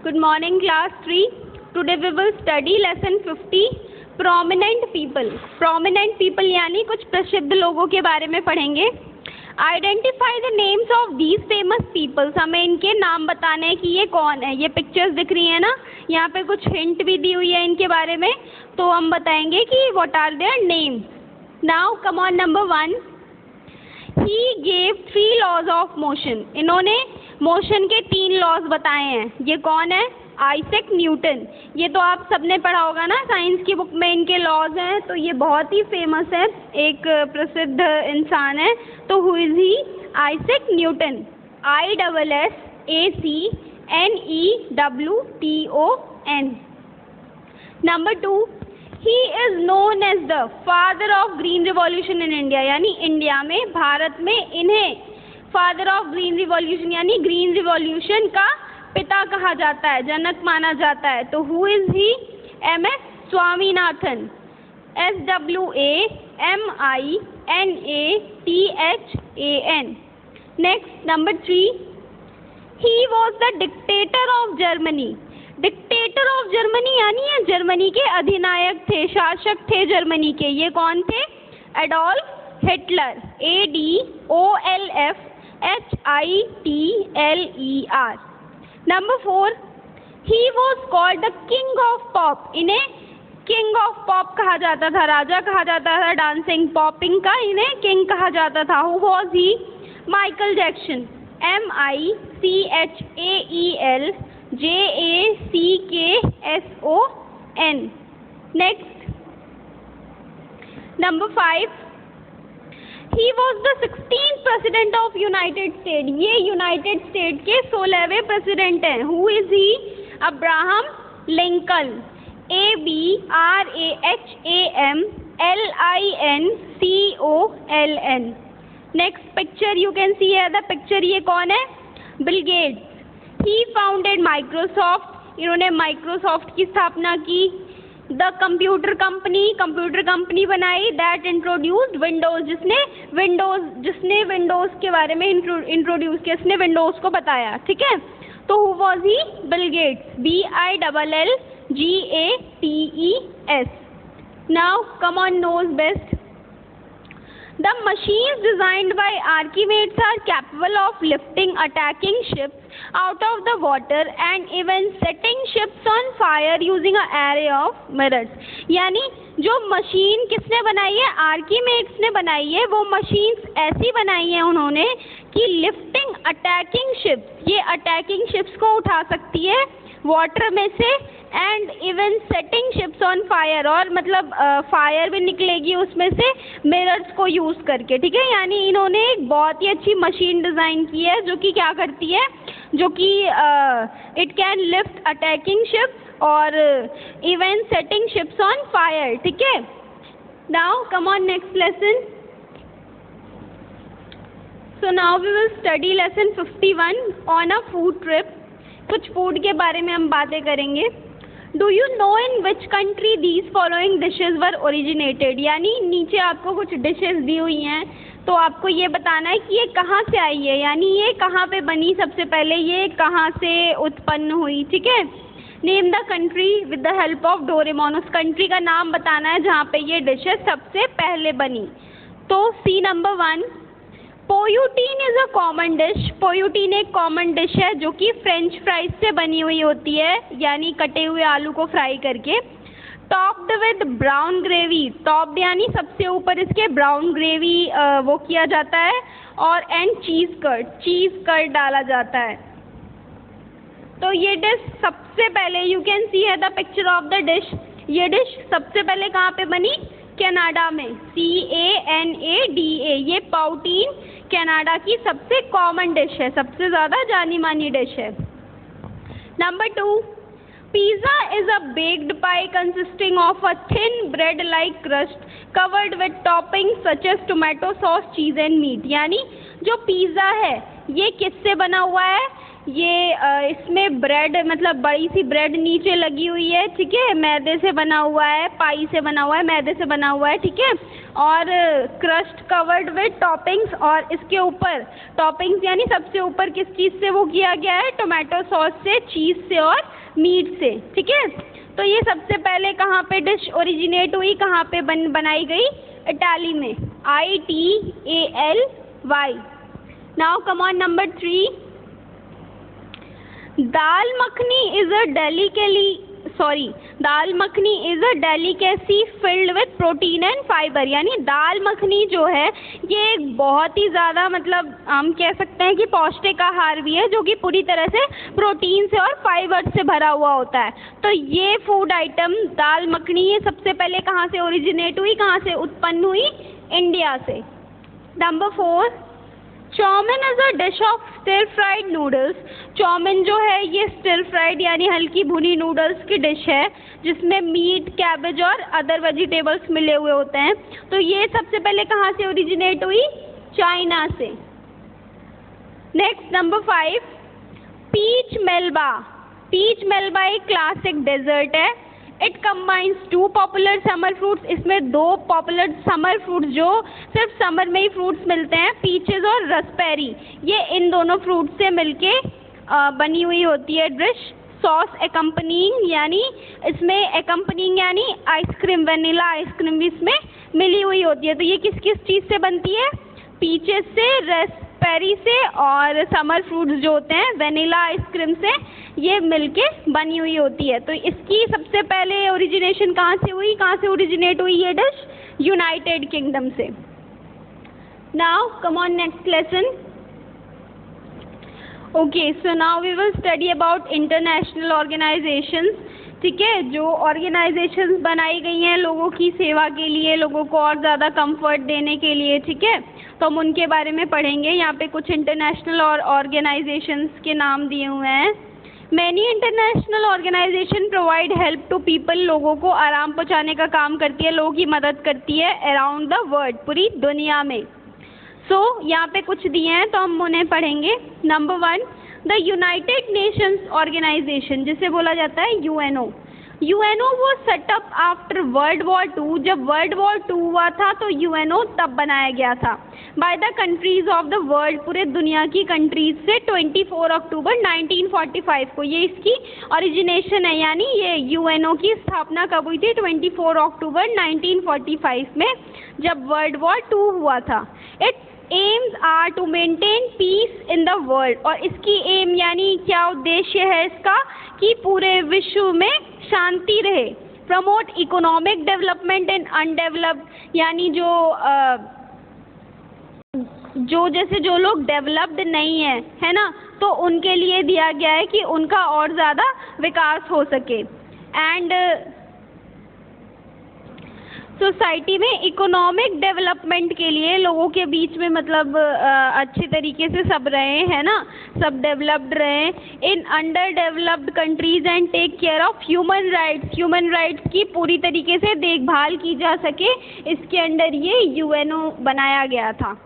Good morning, class 3. Today we will study lesson 50, prominent people. Prominent people यानी कुछ प्रसिद्ध लोगों के बारे में पढ़ेंगे. Identify the names of these famous people. हमें इनके नाम बताने हैं कि ये कौन है. ये पिक्चर्स दिख रही है ना, यहाँ पे कुछ हिंट भी दी हुई है इनके बारे में, तो हम बताएंगे कि what are their names. Now come on, number 1. He gave 3 laws of motion. इन्होंने मोशन के 3 लॉज बताए हैं. ये कौन है? Isaac Newton. ये तो आप सबने पढ़ा होगा ना, साइंस की बुक में इनके लॉज हैं. तो ये बहुत ही फेमस है, एक प्रसिद्ध इंसान है. तो who is he? Isaac Newton. ISSACNEWTON. Number 2, he is known as the father of green revolution in India. यानी इंडिया में, भारत में इन्हें फादर ऑफ ग्रीन रिवॉल्यूशन यानी ग्रीन रिवॉल्यूशन का पिता कहा जाता है, जनक माना जाता है. तो who is he? MS Swaminathan. SWAMINATHAN. Next, number 3, he was the dictator of Germany. Dictator of Germany यानी ये जर्मनी के अधिनायक थे, शासक थे जर्मनी के. ये कौन थे? Adolf Hitler. ADOLFHITLER. Number 4, he was called the king of pop. इन्हें किंग ऑफ पॉप कहा जाता था, राजा कहा जाता था डांसिंग पॉपिंग का, इन्हें किंग कहा जाता था. Who was he? Michael Jackson. MICHAELJACKSON. Next, number 5, he was the 16th president of United State. ये यूनाइटेड स्टेट के 16वें प्रेसिडेंट हैं. Who is he? Abraham Lincoln. ABRAHAMLINCOLN. Next picture you can see है the picture. ये कौन है? Bill Gates. He founded Microsoft. इन्होंने Microsoft की स्थापना की. द कंप्यूटर कंपनी बनाई. That introduced Windows. जिसने विंडोज के बारे में इंट्रोड्यूस किया, इसने विंडोज को बताया. ठीक है, तो who was he? Bill Gates. BILLGATES. Now come on knows best. The machines designed by Archimedes are capable of lifting attacking ships out of the water and even setting ships on fire using an array of mirrors. यानी जो machine किसने बनाई है? आर्कीमेड्स ने बनाई है. वो machines ऐसी बनाई है उन्होंने कि लिफ्टिंग अटैकिंग शिप्स, ये अटैकिंग शिप्स को उठा सकती है वाटर में से, and even setting ships on fire, और मतलब फायर भी निकलेगी उसमें से मिरर्स को यूज़ करके. ठीक है, यानी इन्होंने एक बहुत ही अच्छी मशीन डिज़ाइन की है जो कि क्या करती है, जो कि it can lift attacking ships और even setting ships on fire. ठीक है, now come on next lesson. So now we will study lesson 51 on a food trip. कुछ फूड के बारे में हम बातें करेंगे. Do you know in which country these following dishes were originated. यानी नीचे आपको कुछ डिशेज दी हुई हैं, तो आपको ये बताना है कि ये कहाँ से आई है, यानी ये कहाँ पे बनी सबसे पहले, ये कहाँ से उत्पन्न हुई. ठीक है, name the country with the help of Doraemon. उस कंट्री का नाम बताना है जहाँ पे ये डिशेज सबसे पहले बनी. तो see number 1, poutine is a common dish. Poutine एक कॉमन डिश है जो कि फ्रेंच फ्राइज से बनी हुई होती है, यानी कटे हुए आलू को फ्राई करके. Topped with brown gravy. Topped यानी सबसे ऊपर इसके ब्राउन ग्रेवी वो किया जाता है, और एंड चीज़ कर्ड डाला जाता है. तो ये डिश सबसे पहले, यू कैन सी है the picture of the dish. ये डिश सबसे पहले कहाँ पे बनी? कनाडा में. CANADA. ये पोयूटीन कनाडा की सबसे कॉमन डिश है, सबसे ज़्यादा जानी मानी डिश है. Number 2, pizza is a baked pie consisting of a thin bread like crust covered with topping such as tomato sauce, cheese and meat. यानी जो पिज़्ज़ा है ये किससे बना हुआ है? ये इसमें ब्रेड मतलब बड़ी सी ब्रेड नीचे लगी हुई है, ठीक है, मैदे से बना हुआ है, पाई से बना हुआ है, मैदे से बना हुआ है, ठीक है, और क्रस्ट कवर्ड विद टॉपिंग्स, और इसके ऊपर टॉपिंग्स यानी सबसे ऊपर किस चीज़ से वो किया गया है? टोमेटो सॉस से, चीज़ से और मीट से, ठीक है। तो ये सबसे पहले कहाँ पे डिश ओरिजिनेट हुई, कहाँ पे बनाई गई? इटाली में, ITALY। Now come on number 3, dal makhani is a delicacy filled with protein and fibre, यानी दाल मखनी जो है ये एक बहुत ही ज़्यादा मतलब हम कह सकते हैं कि पौष्टिक आहार भी है, जो कि पूरी तरह से प्रोटीन से और फाइबर से भरा हुआ होता है। तो ये फूड आइटम दाल मखनी ये सबसे पहले कहाँ से ओरिजिनेट हुई, कहाँ से उत्पन्न हुई? इंडिया से। Number 4, chow mein is a dish of stir fried noodles. Chow mein जो है ये स्टिर फ्राइड यानी हल्की भुनी नूडल्स की डिश है, जिसमें मीट, कैबेज और अदर वेजिटेबल्स मिले हुए होते हैं। तो ये सबसे पहले कहाँ से ओरिजिनेट हुई? चाइना से। Next number 5, peach melba. Peach melba एक क्लासिक डेजर्ट है। It combines 2 popular summer fruits. इसमें 2 पॉपुलर समर फ्रूट्स जो सिर्फ समर में ही फ्रूट्स मिलते हैं, पीचेस और रसबेरी, ये इन दोनों फ्रूट से मिलके बनी हुई होती है डिश। सॉस एकम्पनिंग यानी इसमें एकम्पनिंग यानी आइसक्रीम, वेनिला आइसक्रीम भी इसमें मिली हुई होती है। तो ये किस किस चीज़ से बनती है? पीचेस से, रसबेरी से और समर फ्रूट्स जो होते हैं वेनिला आइसक्रीम से ये मिलके बनी हुई होती है। तो इसकी सबसे पहले ओरिजिनेशन कहाँ से हुई, कहाँ से ओरिजिनेट हुई ये डिश? यूनाइटेड किंगडम से। Now come on next lesson. Okay, so now we will study about international organisations, ठीक है, जो ऑर्गेनाइजेशंस बनाई गई हैं लोगों की सेवा के लिए, लोगों को और ज़्यादा कंफर्ट देने के लिए, ठीक है, तो हम उनके बारे में पढ़ेंगे। यहाँ पे कुछ इंटरनेशनल और ऑर्गेनाइजेशंस के नाम दिए हुए हैं। Many international organisation provide help to people, लोगों को आराम पहुँचाने का काम करती है, लोगों की मदद करती है अराउंड द वर्ल्ड, पूरी दुनिया में। यहाँ पे कुछ दिए हैं तो हम उन्हें पढ़ेंगे। Number 1, the United Nations Organisation, जिसे बोला जाता है यूएनओ। यूएनओ वो सेटअप आफ्टर वर्ल्ड वॉर 2। जब वर्ल्ड वॉर 2 हुआ था तो यूएनओ तब बनाया गया था by the countries of the world, पूरे दुनिया की कंट्रीज से 24 अक्टूबर 1945 को ये इसकी ओरिजिनेशन है, यानी ये यूएनओ की स्थापना कब हुई थी? 24 अक्टूबर 1945 में, जब वर्ल्ड वॉर 2 हुआ था। Its aims are to maintain peace in the world, और इसकी एम यानी क्या उद्देश्य है इसका? कि पूरे विश्व में शांति रहे। Promote economic development in undeveloped, यानी जो लोग डेवलप्ड नहीं है, है ना, तो उनके लिए दिया गया है कि उनका और ज़्यादा विकास हो सके। एंड सोसाइटी में इकोनॉमिक डेवलपमेंट के लिए लोगों के बीच में मतलब अच्छे तरीके से सब रहे, है ना, सब डेवलप्ड रहे in under developed countries and take care of human rights, human rights की पूरी तरीके से देखभाल की जा सके, इसके अंडर ये यूएनओ बनाया गया था।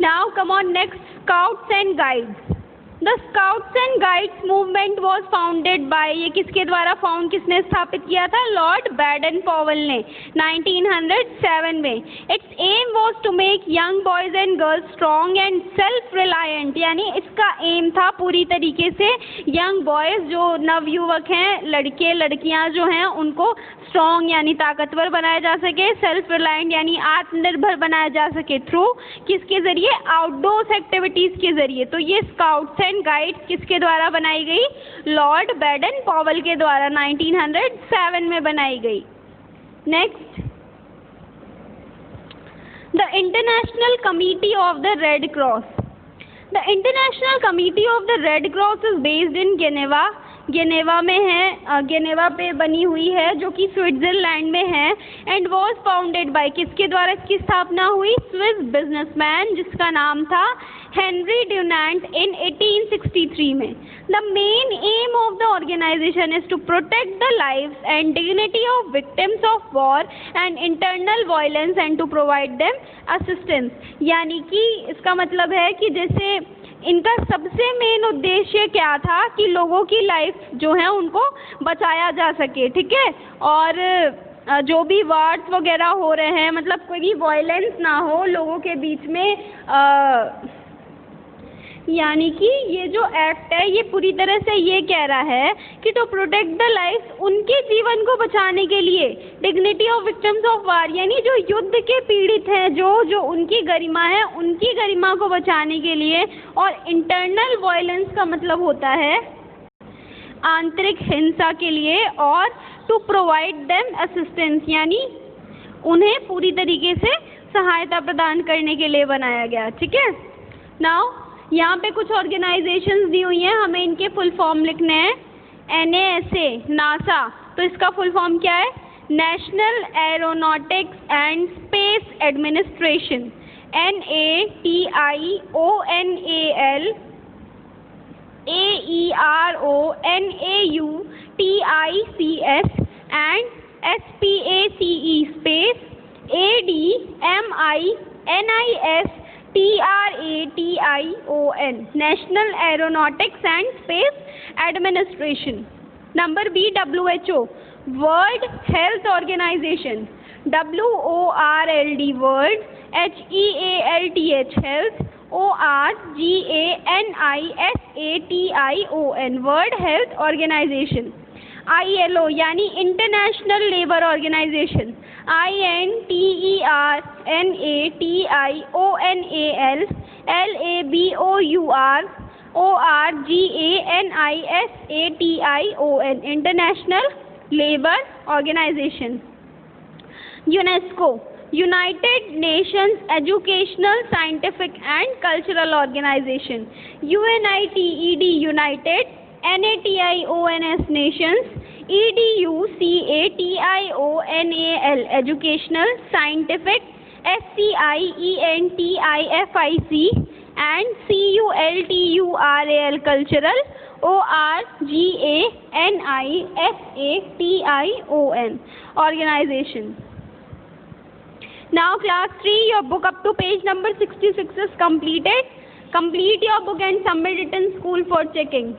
Now come on next, scouts and guides. The scouts and guides movement was founded by, ये किसके द्वारा किसने स्थापित किया था? लॉर्ड बैडन पॉवेल ने 1907 में। Its aim was to make young boys and girls strong and self reliant, यानी इसका एम था पूरी तरीके से यंग बॉयज जो नवयुवक हैं, लड़के लड़कियां जो हैं, उनको स्ट्रॉन्ग यानी ताकतवर बनाया जा सके, सेल्फ रिलायंट यानी आत्मनिर्भर बनाया जा सके, थ्रू किसके जरिए? आउटडोर्स एक्टिविटीज़ के जरिए। तो ये स्काउट्स एंड गाइड्स किसके द्वारा बनाई गई? लॉर्ड बैडन पॉवेल के द्वारा 1907 में बनाई गई। Next, the international committee of the red cross. The international committee of the red cross is based in Geneva, Geneva में है, जेनेवा पे बनी हुई है जो कि स्विट्जरलैंड में है। एंड वॉज फाउंडेड बाय, किसके द्वारा इसकी स्थापना हुई? स्विस बिजनेसमैन जिसका नाम था हेनरी ड्यूनांट इन 1863 में। The main aim of the organisation is to protect the lives and dignity of victims of war and internal violence and to provide them assistance, यानी कि इसका मतलब है कि जैसे इनका सबसे मेन उद्देश्य क्या था कि लोगों की लाइफ जो है उनको बचाया जा सके, ठीक है। और जो भी वार्स वगैरह हो रहे हैं, मतलब कोई भी वायलेंस ना हो लोगों के बीच में, यानी कि ये जो एक्ट है ये पूरी तरह से ये कह रहा है कि टू प्रोटेक्ट द लाइफ, उनके जीवन को बचाने के लिए, dignity of victims of war, यानी जो युद्ध के पीड़ित हैं, जो उनकी गरिमा है, उनकी गरिमा को बचाने के लिए। और इंटरनल वायलेंस का मतलब होता है आंतरिक हिंसा के लिए। और टू प्रोवाइड देम असिस्टेंस, यानी उन्हें पूरी तरीके से सहायता प्रदान करने के लिए बनाया गया, ठीक है। नाउ यहाँ पे कुछ ऑर्गेनाइजेशंस दी हुई हैं, हमें इनके फुल फॉर्म लिखने हैं। NASA, नासा, तो इसका फुल फॉर्म क्या है? National aeronautics and space administration. NATIONALAERONAUTICS and SPACE, space ADMINISTRATION, National Aeronautics and Space Administration. Number B, WHO, World Health Organization, WORLD, World, HEALTH, Health, ORGANISATION, World Health Organization. ILO यानी international labour organisation, INTERNATIONAL LABOUR ORGANISATION, international labour organisation. UNESCO, United Nations educational, scientific and cultural organisation. UNITED, United, NATIONS, nations, EDUCATIONAL, educational, scientific, SCIENTIFIC and CULTURAL, cultural, ORGANISATION, organization. Now class 3, your book up to page number 66 is completed. Complete your book and submit it in school for checking.